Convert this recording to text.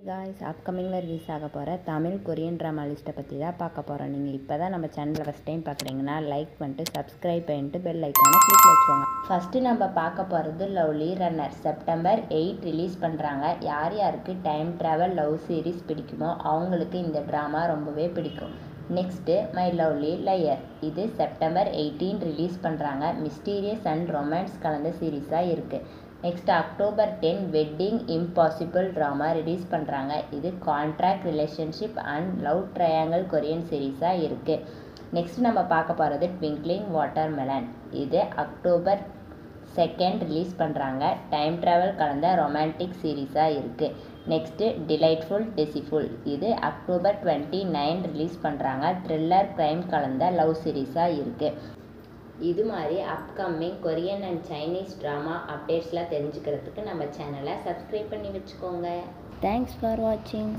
Guys அப்கமிங்கில் release ஆக போகிற Tamil Korean drama லிஸ்ட்டை பற்றி தான் பார்க்க போகிறோம். நீங்கள் இப்போ தான் நம்ம சேனலில் ஃபஸ்ட் டைம் பார்க்குறீங்கன்னா லைக் பண்ணிட்டு சப்ஸ்கிரைப் பண்ணிட்டு பெல் ஐக்கானை கிளிக் வச்சுக்கோங்க. ஃபஸ்ட்டு நம்ம பார்க்க போகிறது லவ்லி ரன்னர். செப்டம்பர் 8 ரிலீஸ் பண்ணுறாங்க. யார் யாருக்கு டைம் ட்ராவல் லவ் சீரிஸ் பிடிக்குமோ அவங்களுக்கு இந்த ட்ராமா ரொம்பவே பிடிக்கும். Next my lovely liar. இது செப்டம்பர் 18 ரிலீஸ் பண்ணுறாங்க. மிஸ்டீரியஸ் அண்ட் ரொமான்ஸ் கலந்த சீரீஸாக இருக்குது. Next October 10 wedding impossible drama release பண்ணுறாங்க. இது contract relationship and love triangle Korean சீரீஸாக இருக்குது. நெக்ஸ்ட் நம்ம பார்க்க போகிறது ட்விங்க்லிங் வாட்டர்மெலன். இது அக்டோபர் 2 ரிலீஸ் பண்ணுறாங்க. டைம் ட்ராவல் கலந்த ரொமான்டிக் சீரீஸாக இருக்குது. Next delightful deceitful. இது அக்டோபர் 29 ரிலீஸ் பண்ணுறாங்க. த்ரில்லர் க்ரைம் கலந்த லவ் சீரீஸாக இருக்குது. இது மாதிரி upcoming Korean and Chinese drama அப்டேட்ஸ்லாம் தெரிஞ்சுக்கிறதுக்கு நம்ம சேனலை சப்ஸ்கிரைப் பண்ணி வச்சுக்கோங்க. தேங்க்ஸ் ஃபார் வாட்சிங்.